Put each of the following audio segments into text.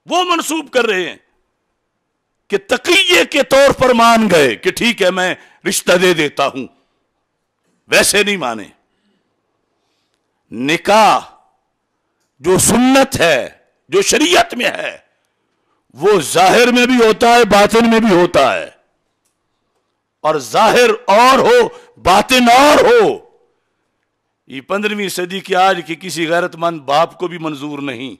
وہ منسوب کر رہے ہیں کہ تقیے کے طور پر مان گئے کہ ٹھیک ہے میں رشتہ دے دیتا ہوں، ویسے نہیں مانے۔ نکاح جو سنت ہے، جو شریعت میں ہے، وہ ظاہر میں بھی ہوتا ہے، باطن میں بھی ہوتا ہے، اور ظاہر اور ہو باطن اور ہو۔ یہ 15ویں صدی کی آج کی کسی غیرت مند باپ کو بھی منظور نہیں۔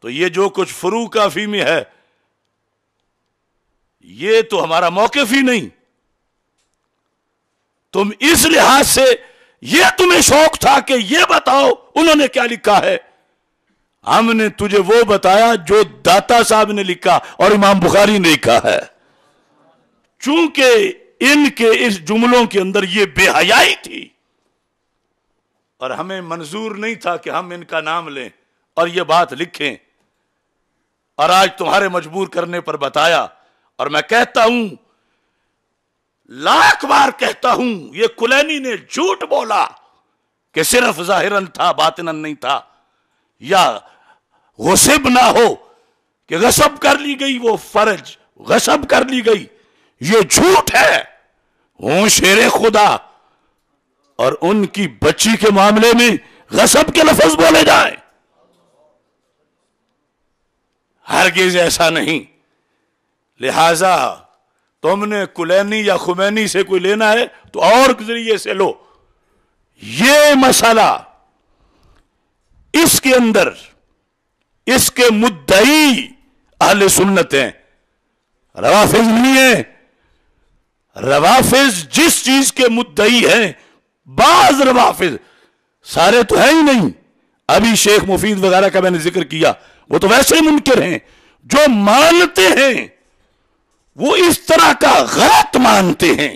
تو یہ جو کچھ فروع افی میں ہے، یہ تو ہمارا موقف ہی نہیں۔ تم اس لحاظ سے یہ تمہیں شوق تھا کہ یہ بتاؤ انہوں نے کیا لکھا ہے، ہم نے تجھے وہ بتایا جو داتا صاحب نے لکھا اور امام بخاری نے لکھا ہے۔ چونکہ ان کے اس جملوں کے اندر یہ بے حیائی تھی اور ہمیں منظور نہیں تھا کہ ہم ان کا نام لیں اور یہ بات لکھیں، اور آج تمہارے مجبور کرنے پر بتایا۔ اور میں کہتا ہوں، لاکھ بار کہتا ہوں، یہ کلینی نے جھوٹ بولا کہ صرف ظاہراً تھا باطناً نہیں تھا، یا غصب نہ ہو کہ غصب کر لی گئی وہ فرج، غصب کر لی گئی، یہ جھوٹ ہے۔ ہوں شیر خدا اور ان کی بچی کے معاملے میں غصب کے لفظ بولے جائیں، ہرگز ایسا نہیں۔ لہذا تم نے کلینی یا خمینی سے کوئی لینا ہے تو اور ذریعے سے لو۔ یہ مسئلہ اس کے اندر اس کے مدعی اہل سنت ہیں، روافض نہیں ہیں۔ روافض جس چیز کے مدعی ہیں، بعض روافض، سارے تو ہیں ہی نہیں، ابھی شیخ مفید وغیرہ کا میں نے ذکر کیا، وہ تو ویسے ہی منکر ہیں۔ جو مانتے ہیں وہ اس طرح کا غلط مانتے ہیں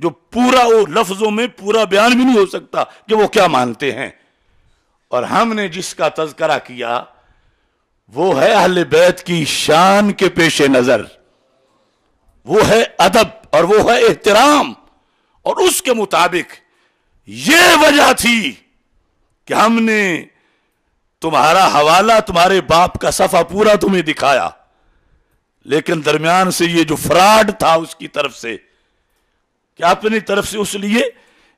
جو پورا وہ لفظوں میں پورا بیان بھی نہیں ہو سکتا کہ وہ کیا مانتے ہیں۔ اور ہم نے جس کا تذکرہ کیا وہ ہے اہل بیت کی شان کے پیش نظر، وہ ہے ادب اور وہ ہے احترام، اور اس کے مطابق یہ وجہ تھی کہ ہم نے تمہارا حوالہ، تمہارے باپ کا صفحہ پورا تمہیں دکھایا، لیکن درمیان سے یہ جو فراڈ تھا اس کی طرف سے، کہ اپنی طرف سے، اس لیے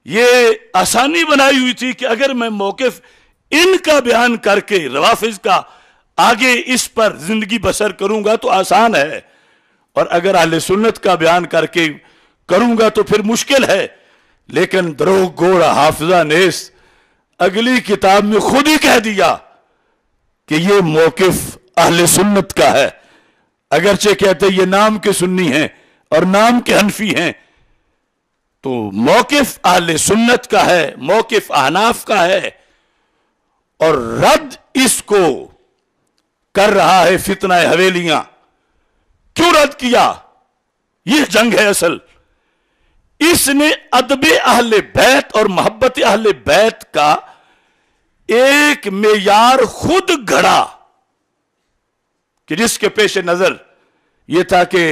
یہ آسانی بنائی ہوئی تھی کہ اگر میں موقف ان کا بیان کر کے روافض کا آگے اس پر زندگی بسر کروں گا تو آسان ہے، اور اگر اہل سنت کا بیان کر کے کروں گا تو پھر مشکل ہے۔ لیکن دروغ گوڑا حافظہ نیس اگلی کتاب میں خود ہی کہہ دیا کہ یہ موقف اہل سنت کا ہے، اگرچہ کہتے یہ نام کے سنی ہیں اور نام کے حنفی ہیں، تو موقف اہل سنت کا ہے، موقف احناف کا ہے، اور رد اس کو کر رہا ہے فتنہ حویلیاں۔ کیوں رد کیا؟ یہ جنگ ہے اصل۔ اس نے ادب اہل بیت اور محبت اہل بیت کا ایک معیار خود گھڑا کہ جس کے پیش نظر یہ تھا کہ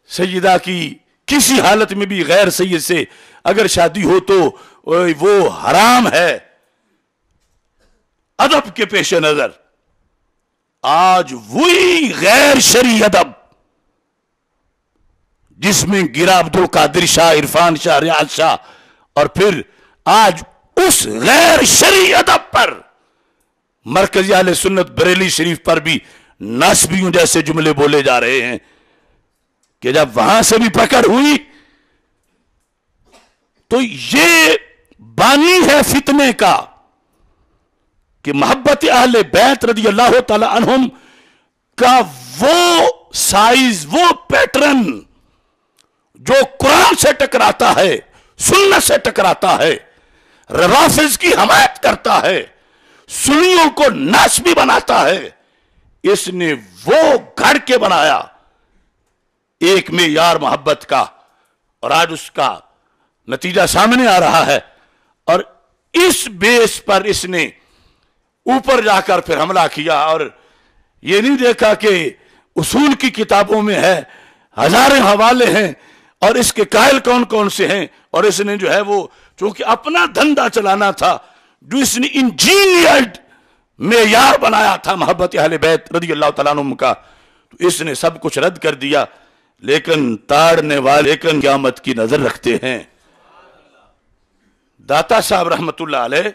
سیدہ کی کسی حالت میں بھی غیر سید سے اگر شادی ہو تو وہ حرام ہے، ادب کے پیش نظر۔ آج وہی غیر شرعی ادب جس میں گرا عبد القادر شاہ، عرفان شاہ، ریاض شاہ، اور پھر آج اس غیر شرعی ادب پر مرکزی اہل سنت بریلی شریف پر بھی ناسبیوں جیسے جملے بولے جا رہے ہیں کہ جب وہاں سے بھی پکڑ ہوئی تو یہ بانی ہے فتنے کا کہ محبت اہل بیت رضی اللہ تعالی عنہم کا وہ سائز، وہ پیٹرن جو قرآن سے ٹکراتا ہے، سنت سے ٹکراتا ہے، روافض کی حمایت کرتا ہے، سنیوں کو ناسبی بناتا ہے، اس نے وہ گھڑ کے بنایا ایک معیار محبت کا، اور آج اس کا نتیجہ سامنے آ رہا ہے۔ اور اس بیس پر اس نے اوپر جا کر پھر حملہ کیا، اور یہ نہیں دیکھا کہ اصول کی کتابوں میں ہے، ہزاریں حوالے ہیں، اور اس کے قائل کون کون سے ہیں، اور اس نے جو ہے وہ چونکہ اپنا دھندا چلانا تھا، جو اس نے انجینئرڈ मेयार बनाया था मोहब्बत अहले बैत रज़ी अल्लाह तआला अन्हुम का, तो इसने सब कुछ रद्द कर दिया। लेकिन ताड़ने वाले लेकिन क़यामत की नजर रखते हैं। दाता साहब रहमतुल्लाह अलैह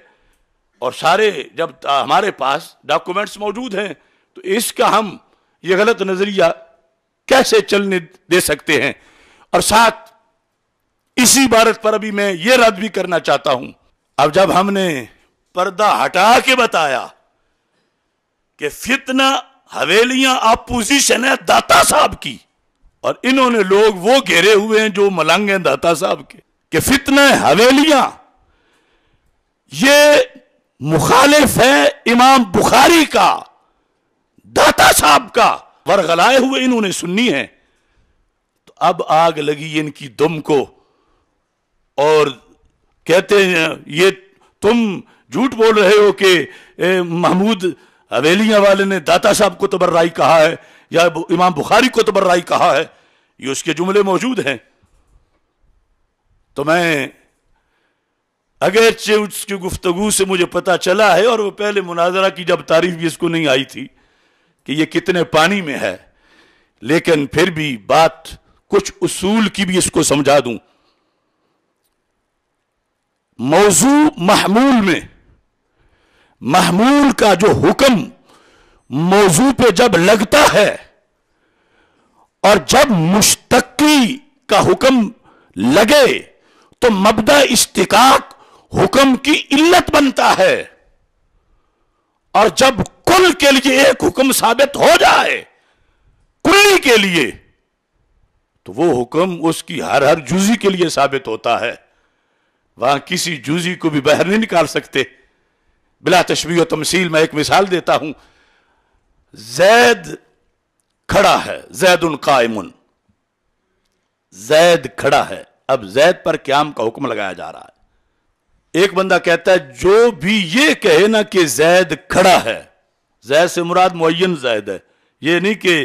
और सारे जब हमारे पास डॉक्यूमेंट्स मौजूद हैं तो इसका हम ये गलत नजरिया कैसे चलने दे सकते हैं। और साथ इसी इबारत पर अभी मैं ये रद्द भी करना चाहता हूं। अब जब हमने पर्दा हटा के बताया कि फितना हवेलियां अपोजिशन है दाता साहब की, और इन्होंने लोग वो घेरे हुए हैं जो मलंग हैं दाता साहब के, कि फितना हवेलियां ये मुखालिफ है इमाम बुखारी का, दाता साहब का, वरगलाए हुए इन्होंने सुन्नी है। तो अब आग लगी इनकी दुम को और कहते हैं ये तुम झूठ बोल रहे हो कि महमूद हवेलियां वाले ने दाता साहब को तबर्राई कहा है या इमाम बुखारी को तबर्राई कहा है, ये उसके जुमले मौजूद हैं। तो मैं अगरचे उसकी गुफ्तगू से मुझे पता चला है, और वो पहले मुनाजरा की जब तारीफ भी इसको नहीं आई थी कि ये कितने पानी में है, लेकिन फिर भी बात कुछ उसूल की भी इसको समझा दूं। मौजू महमूल में, महमूल का जो हुक्म मौजू पे जब लगता है और जब मुश्तकी का हुक्म लगे तो मबदा इस्तिकाक हुक्म की इल्लत बनता है, और जब कुल के लिए एक हुक्म साबित हो जाए कुल्ली के लिए तो वो हुक्म उसकी हर जुजी के लिए साबित होता है। वहां किसी जुजी को भी बाहर नहीं निकाल सकते। बिला तशबीह व तमसील मैं एक मिसाल देता हूं। जैद खड़ा है, जैदुन कायमुन, जैद खड़ा है। अब जैद पर क़याम का हुक्म लगाया जा रहा है। एक बंदा कहता है जो भी ये कहे ना कि जैद खड़ा है, जैद से मुराद मुअय्यन जैद है, ये नहीं कि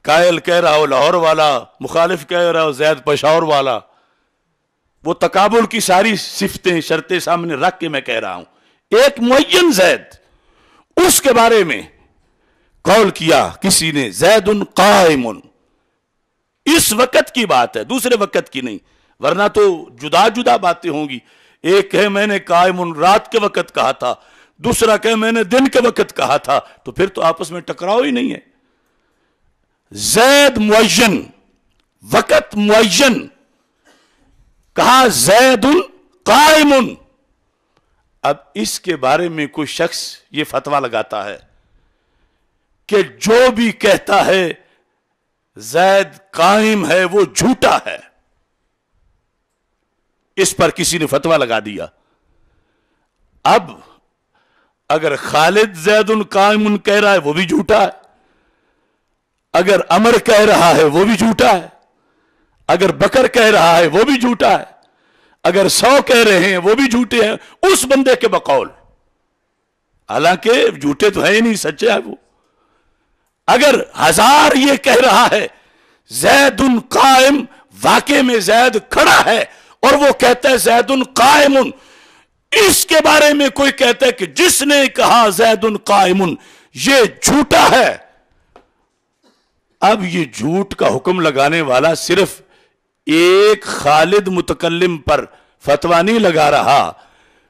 कायल कह रहा हो लाहौर वाला, मुखालिफ कह रहा हो जैद पेशावर वाला। वो तकाबुल की सारी सिफतें शर्तें सामने रख के मैं कह रहा हूं। एक मुअय्यन जैद, उसके बारे में कौल किया किसी ने, जैदुन कायमुन, इस वक्त की बात है, दूसरे वक्त की नहीं, वरना तो जुदा जुदा बातें होंगी। एक है मैंने कायमुन रात के वक्त कहा था, दूसरा कहे मैंने दिन के वक्त कहा था, तो फिर तो आपस में टकराव ही नहीं है। जैद मुअय्यन, वक्त मुअय्यन, कहा जैदुन कायमुन। अब इसके बारे में कोई शख्स ये फतवा लगाता है कि जो भी कहता है जैद कायम है वो झूठा है। इस पर किसी ने फतवा लगा दिया। अब अगर खालिद जैदुन कायमुन कह रहा है वो भी झूठा है, अगर अमर कह रहा है वो भी झूठा है, अगर बकर कह रहा है वो भी झूठा है, अगर 100 कह रहे हैं वो भी झूठे हैं उस बंदे के बकौल। हालांकि झूठे तो है ही नहीं, सच्चे है वो। अगर 1000 ये कह रहा है जैदुन कायम, वाकई में जैद खड़ा है और वो कहता है जैदुन कायमुन, इसके बारे में कोई कहता है कि जिसने कहा जैदुन कायमुन ये झूठा है। अब ये झूठ का हुक्म लगाने वाला सिर्फ एक खालिद मुतकल्लिम पर फतवा नहीं लगा रहा,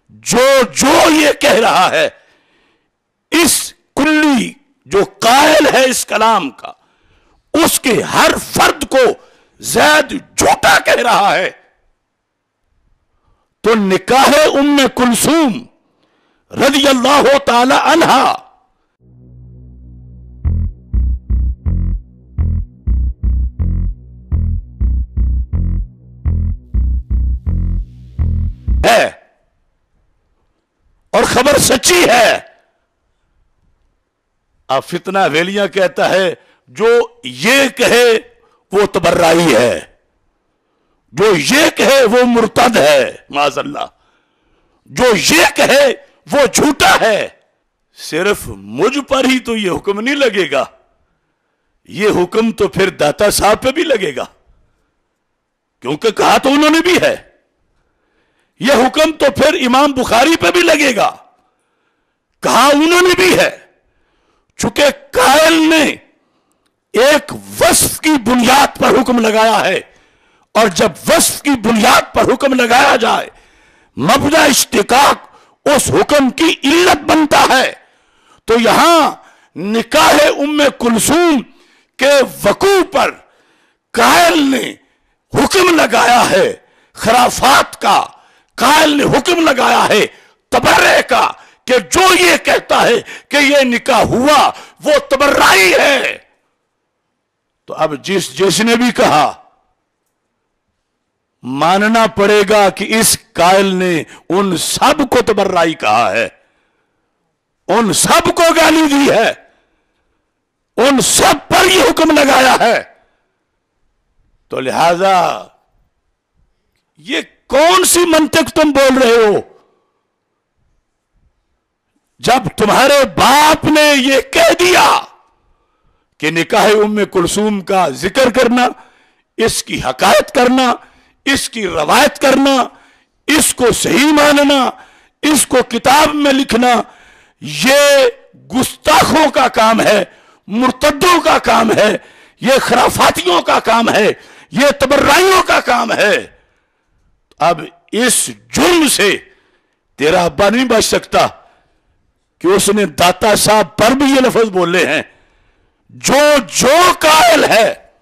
जो ये कह रहा है, इस कुल्ली जो कायल है इस कलाम का, उसके हर फर्द को जैद झूठा कह रहा है। तो निकाह उम्मे कुलसूम रज़ियल्लाहु ताला अन्हा है और खबर सच्ची है। अब फितना वेलियां कहता है जो ये कहे वो तबर्राई है, जो ये कहे वो मुर्तद है माज़अल्लाह, जो ये कहे वो झूठा है। सिर्फ मुझ पर ही तो ये हुक्म नहीं लगेगा, ये हुक्म तो फिर दाता साहब पे भी लगेगा, क्योंकि कहा तो उन्होंने भी है। यह हुक्म तो फिर इमाम बुखारी पे भी लगेगा कहा उन्होंने भी है, चूंकि कायल ने एक वस्फ की बुनियाद पर हुक्म लगाया है, और जब वस्फ की बुनियाद पर हुक्म लगाया जाए मबदा इश्तिकाक उस हुक्म की इल्लत बनता है। तो यहां निकाह उम्मे कुलसूम के वकू पर कायल ने हुक्म लगाया है खराफात का, कायल ने हुक्म लगाया है तबर्रे का, कि जो ये कहता है कि ये निकाह हुआ वो तबर्राई है। तो अब जिसने भी कहा, मानना पड़ेगा कि इस कायल ने उन सब को तबर्राई कहा है, उन सब को गाली दी है, उन सब पर यह हुक्म लगाया है। तो लिहाजा ये कौन सी मंतिक तुम बोल रहे हो? जब तुम्हारे बाप ने यह कह दिया कि निकाह उम्मे कुलसूम का जिक्र करना, इसकी हकायत करना, इसकी रवायत करना, इसको सही मानना, इसको किताब में लिखना, ये गुस्ताखों का काम है, मुर्तद्दों का काम है, ये खराफातियों का काम है, ये तबर्राइयों का काम है। अब इस जुर्म से तेरा अब्बा नहीं बच सकता कि उसने दाता साहब पर भी ये लफ्ज बोले हैं। जो कायल है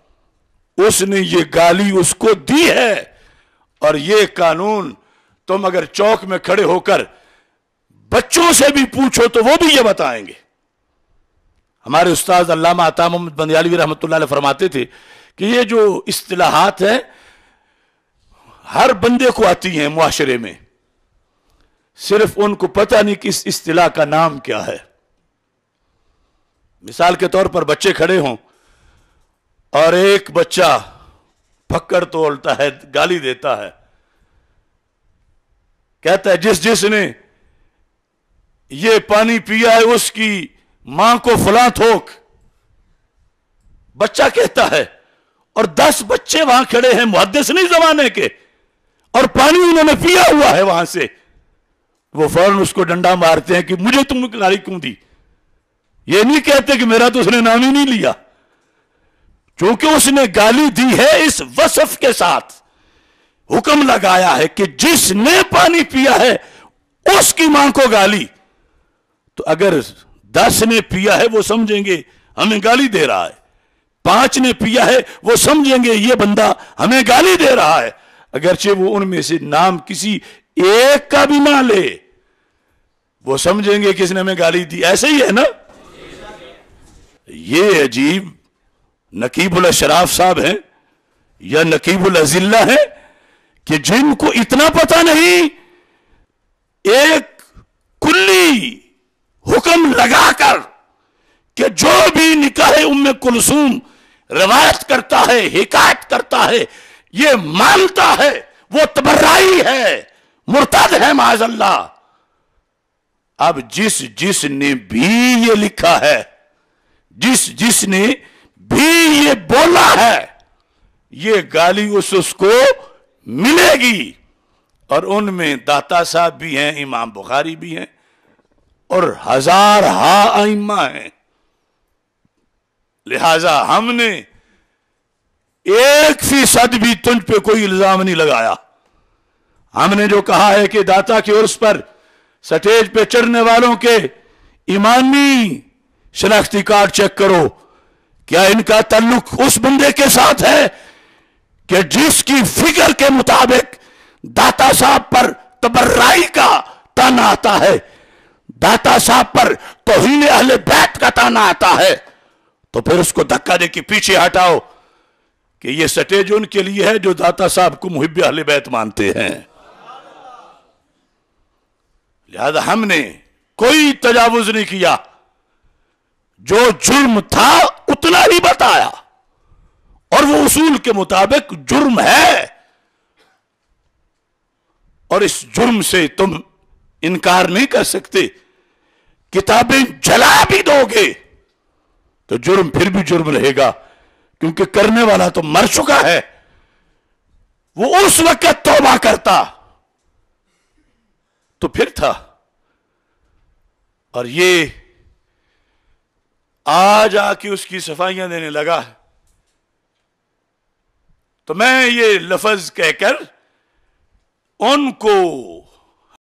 उसने ये गाली उसको दी है। और ये कानून तुम अगर चौक में खड़े होकर बच्चों से भी पूछो तो वो भी ये बताएंगे। हमारे उस्ताद अल्लामा अता मोहम्मद बंदियालवी रहमतुल्लाह अलैह फरमाते थे कि ये जो इस्तिलाहात हैं हर बंदे को आती हैं मुआशरे में, सिर्फ उनको पता नहीं कि इस इस्तिलाह का नाम क्या है। मिसाल के तौर पर बच्चे खड़े हों और एक बच्चा फक्कर तोड़ता है, गाली देता है, कहता है जिसने ये पानी पिया है उसकी मां को फलां ठोक। बच्चा कहता है और 10 बच्चे वहां खड़े हैं मुहद्दिस नहीं जमाने के, और पानी उन्होंने पिया हुआ है वहां से, वो फौरन उसको डंडा मारते हैं कि मुझे तुमने गाली क्यों दी। ये नहीं कहते कि मेरा तो उसने नाम ही नहीं लिया, क्योंकि उसने गाली दी है इस वसफ के साथ। हुक्म लगाया है कि जिसने पानी पिया है उसकी मां को गाली। तो अगर 10 ने पिया है वो समझेंगे हमें गाली दे रहा है, 5 ने पिया है वो समझेंगे ये बंदा हमें गाली दे रहा है, अगरचे वो उनमें से नाम किसी एक का भी ना ले, वो समझेंगे किसने हमें गाली दी। ऐसे ही है ना। ये अजीब नकीबुल अशराफ साहब हैं या नकीबुल अजिल्ला हैं कि जिनको इतना पता नहीं, एक कुल्ली हुक्म लगाकर कि जो भी निकाह उम्मे कुलसूम रवायत करता है, हिकायत करता है, ये मानता है वो तबर्राई है, मुर्तद है माज़अल्लाह। अब जिसने भी ये लिखा है, जिसने भी ये बोला है, ये गाली उसको मिलेगी। और उनमें दाता साहब भी हैं, इमाम बुखारी भी हैं, और हजार आइम्मा हैं। लिहाजा हमने 1% भी तुझ पे कोई इल्जाम नहीं लगाया। हमने जो कहा है कि दाता के उर्स पर स्टेज पे चढ़ने वालों के ईमानी शनाख्ती कार्ड चेक करो, क्या इनका ताल्लुक उस बंदे के साथ है कि जिसकी फिक्र के मुताबिक दाता साहब पर तबर्राई का ताना आता है, दाता साहब पर तौहीन अहले बैत का ताना आता है, तो फिर उसको धक्का दे के पीछे हटाओ कि ये स्टेज उनके लिए है जो दाता साहब को मुहिब अहले बैत मानते हैं। लिहाजा हमने कोई तजावुज नहीं किया, जो जुर्म था उतना ही बताया, और वो उसूल के मुताबिक जुर्म है, और इस जुर्म से तुम इनकार नहीं कर सकते। किताबें जला भी दोगे तो जुर्म फिर भी जुर्म रहेगा, क्योंकि करने वाला तो मर चुका है। वो उस वक्त तौबा करता तो फिर था, اور یہ آج آ کے اس کی صفائیاں دینے لگا ہے، تو میں یہ لفظ کہہ کر ان کو